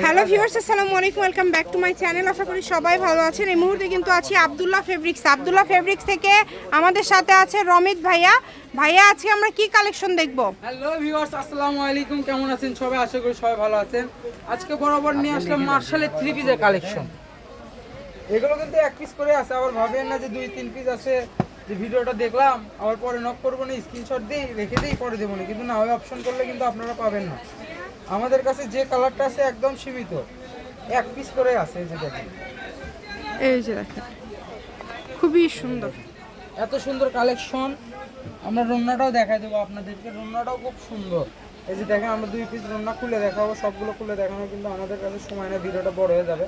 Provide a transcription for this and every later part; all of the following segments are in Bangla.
হ্যালো ভিউয়ার্স, আসসালামু আলাইকুম, welcome back to my channel. আশা করি সবাই ভালো আছেন। এই মুহূর্তে কিন্তু আছি আব্দুল্লাহ ফেব্রিক্স থেকে। আমাদের সাথে আছে রমিত ভাইয়া। আজকে আমরা কি কালেকশন দেখব? হ্যালো ভিউয়ার্স, আসসালামু আলাইকুম, কেমন আছেন সবাই? আশা করি সবাই ভালো আছেন। আজকে বরাবর নিয়ে আসলাম মার্শালের 3 পিসের কালেকশন। এগুলো কিন্তু এক পিস করে আছে, আবার ভাবেন না যে 2-3 পিস আছে যে ভিডিওটা দেখলাম আবার পরে নক করবো না, স্ক্রিনশট দিই রেখে দিই পরে দেবো না, কিন্তু না, ওই অপশন করলে কিন্তু আপনারা পাবেন না। আমাদের কাছে যে কালারটা আছে একদম সীমিত, এক পিস করে আছে। এই যে দেখেন, খুবই সুন্দর, এত সুন্দর কালেকশন। আমরা রন্নাটাও দেখাই দেবো আপনাদেরকে, রন্নাটাও খুব সুন্দর। এই যে দেখেন, আমরা 2 পিস রন্না খুলে দেখাবো, সবগুলো খুলে দেখানো কিন্তু আমাদের কাছে সময় না, ভিডিওটা বড় হয়ে যাবে।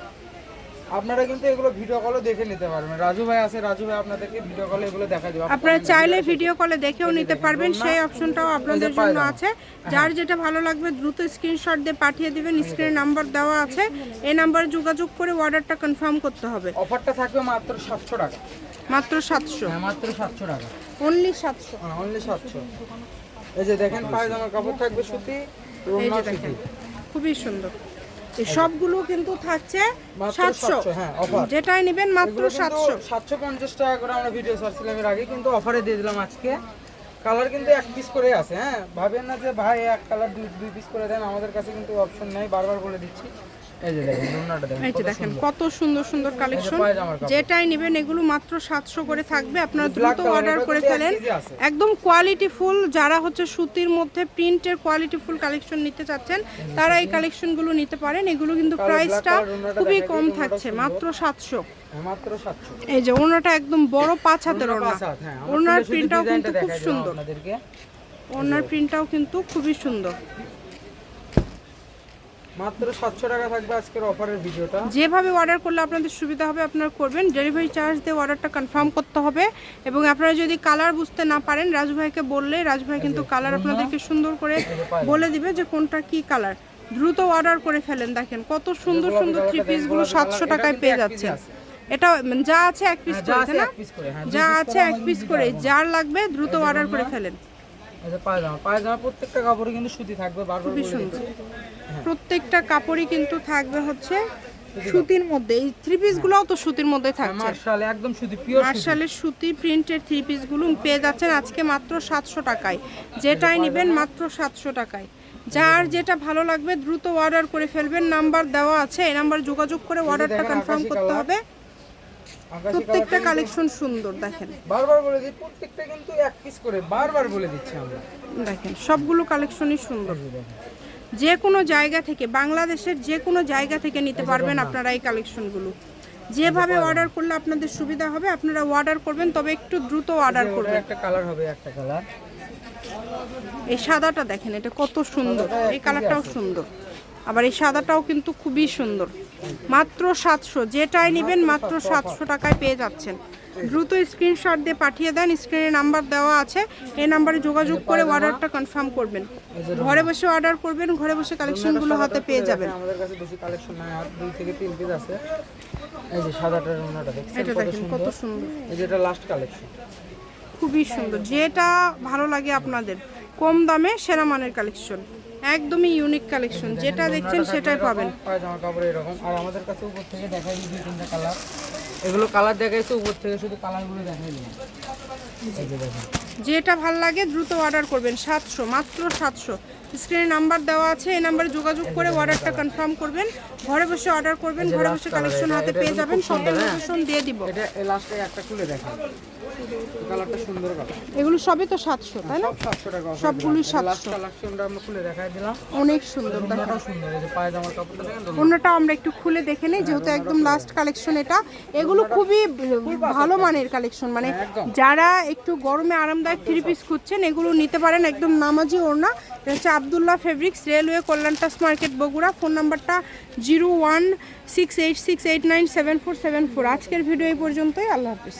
আপনারা কিন্তু এগুলো ভিডিও কলে দেখে নিতে পারবেন। রাজু ভাই আছে, রাজু ভাই আপনাদেরকে ভিডিও কলে এগুলো দেখা দেবে। আপনারা চাইলে ভিডিও কলে দেখেও নিতে পারবেন, সেই অপশনটাও আপনাদের জন্য আছে। যার যেটা ভালো লাগবে দ্রুত স্ক্রিনশট দিয়ে পাঠিয়ে দিবেন। স্ক্রিনে নাম্বার দেওয়া আছে, এই নাম্বারে যোগাযোগ করে অর্ডারটা কনফার্ম করতে হবে। অফারটা থাকবে মাত্র 700 টাকা। মাত্র 700? হ্যাঁ, মাত্র 700 টাকা। অনলি 700? হ্যাঁ, অনলি 700। এই যে দেখেন, পায়জামার কাপড় থাকবে সুতি, রন্না সুতি, খুবই সুন্দর। এই সবগুলো কিন্তু থাকছে 700। হ্যাঁ, অফার যেটাই নেবেন মাত্র 700। 750 টাকা করে আমরা ভিডিও ছাড়ছিলাম এর আগে, কিন্তু অফারে দিয়ে দিলাম আজকে। কালার কিন্তু এক পিস করে আছে। হ্যাঁ, ভাবেন না যে ভাই এক কালার 2 পিস করে দেন, আমাদের কাছে কিন্তু অপশন নেই, বারবার বলে দিচ্ছি। এই যে দেখেন, রন্নাটা দেখেন, এই যে দেখেন কত সুন্দর সুন্দর কালেকশন। যেটাই নেবেন এগুলো মাত্র 700 করে থাকবে। আপনারা দ্রুত অর্ডার করে ফেলেন। একদম কোয়ালিটি ফুল, যারা হচ্ছে সুতির মধ্যে প্রিন্টের কোয়ালিটি ফুল কালেকশন নিতে চাচ্ছেন তারা এই কালেকশনগুলো নিতে পারেন। এগুলো কিন্তু প্রাইসটা খুবই কম থাকছে, মাত্র 700। মাত্র 700। এই যে ওনাটা একদম বড় 5 হাতের ওনা। ওনার প্রিন্টটাও কিন্তু খুব সুন্দর, ওনার প্রিন্টটাও কিন্তু খুবই সুন্দর। মাত্র 700 টাকা থাকবে আজকের অফারের ভিডিওটা। যেভাবে অর্ডার করলে আপনাদের সুবিধা হবে আপনারা করবেন। ডেলিভারি চার্জ দিয়ে অর্ডারটা কনফার্ম করতে হবে। এবং আপনারা যদি কালার বুঝতে না পারেন, রাজু ভাইকে বললে রাজু ভাই কিন্তু কালার আপনাদেরকে সুন্দর করে বলে দিবে যে কোনটা কি কালার। দ্রুত অর্ডার করে ফেলেন। দেখেন কত সুন্দর সুন্দর 3 পিসগুলো 700 টাকায় পেয়ে যাচ্ছে। এটা যা আছে এক পিস করে, তাই না? যা আছে এক পিস করে, যার লাগবে দ্রুত অর্ডার করে ফেলেন। এটা পায়জামা প্রত্যেকটা কাপড়ে কিন্তু সুতি থাকবে, বারবার বলে দিচ্ছি। প্রত্যেকটা কাপড়ই কিন্তু থাকবে হচ্ছে সুতির মধ্যে। এই 3 পিসগুলোও তো সুতির মধ্যে থাকছে। মার্শাল একদম সুতি, পিওর মার্শালের সুতি প্রিন্টের 3 পিসগুলো পেয়ে যাচ্ছেন আজকে মাত্র 700 টাকায়। যেটাই নেবেন মাত্র 700 টাকায়। যার যেটা ভালো লাগবে দ্রুত অর্ডার করে ফেলবেন। নাম্বার দেওয়া আছে, এই নাম্বার যোগাযোগ করে অর্ডারটা কনফার্ম করতে হবে। প্রত্যেকটা কালেকশন সুন্দর। দেখেন, বারবার বলে দিই, প্রত্যেকটা কিন্তু এক পিস করে, বারবার বলে দিচ্ছি আমরা। দেখেন সবগুলো কালেকশনই সুন্দর। যে কোনো জায়গা থেকে, বাংলাদেশের যে কোনো জায়গা থেকে নিতে পারবেন আপনারা এই কালেকশনগুলো। যেভাবে অর্ডার করলে আপনাদের সুবিধা হবে আপনারা অর্ডার করবেন, তবে একটু দ্রুত অর্ডার করবেন। একটা কালার হবে, একটা কালার। এই সাদাটা দেখেন, এটা কত সুন্দর, এই কালারটাও সুন্দর, আবার এই সাদাটাও কিন্তু খুবই সুন্দর। মাত্র 700, যেটাই নেবেন মাত্র 700 টাকায় পেয়ে যাচ্ছেন। দ্রুত স্ক্রিনশট দিয়ে পাঠিয়ে দেন। স্ক্রিনে নাম্বার দেওয়া আছে, এই নাম্বারে যোগাযোগ করে অর্ডারটা কনফার্ম করবেন। ঘরে বসে অর্ডার করবেন, ঘরে বসে কালেকশনগুলো হাতে পেয়ে যাবেন। আমাদের কাছে বেশি কালেকশন নাই, আর 2 থেকে 3 পিস আছে। এই যে সাদাটার রুনাটা দেখছেন, এটা দেখেন কত সুন্দর। এই যে এটা লাস্ট কালেকশন, খুবই সুন্দর। যেটা ভালো লাগে আপনাদের, কম দামে সেরা মানের কালেকশন, একদমই ইউনিক কালেকশন। যেটা দেখছেন সেটাই পাবেন। পায়জামা কাপড় এরকম। আর আমাদের কাছে উপর থেকে দেখাই দিই 2-3টা কালার। এগুলো কালার দেখাইছে উপর থেকে, শুধু কালারগুলো দেখাই দিই। এই যে দেখেন, যেটা ভালো লাগে দ্রুত অর্ডার করবেন। 700, মাত্র 700। স্ক্রিনে নাম্বার দেওয়া আছে, এই নাম্বারে যোগাযোগ করে অর্ডারটা কনফার্ম করবেন। ঘরে বসে অর্ডার করবেন, ঘরে বসে কালেকশন হাতে পেয়ে যাবেন। সকল লোকেশন দিয়ে দিব। এটা লাস্টে একটা খুলে দেখাই, কালারটা সুন্দর কালার। এগুলো সবই তো 700, তাই না? 700 টাকা সবগুলোই 700। লাস্ট কালেকশনটা আমরা খুলে দেখাই দিলাম, অনেক সুন্দর। দেখেন সুন্দর। এই যে পায়জামার কাপড়টা দেখেন, অন্যটা আমরা একটু খুলে দেখে নেই, যেহেতু একদম লাস্ট কালেকশন এটা। এগুলো খুবই ভালো মানের কালেকশন, মানে যারা একটু গরমে আরামদায়ক 3 পিস খুঁজছেন এগুলো নিতে পারেন। একদম নামাজি ওড়না। এটা হচ্ছে আব্দুল্লাহ ফেব্রিক্স, রেলওয়ে কল্যাণটাস মার্কেট, বগুড়া। ফোন নাম্বারটা 016868974747। আজকের ভিডিও এই পর্যন্তই। আল্লাহ হাফিজ।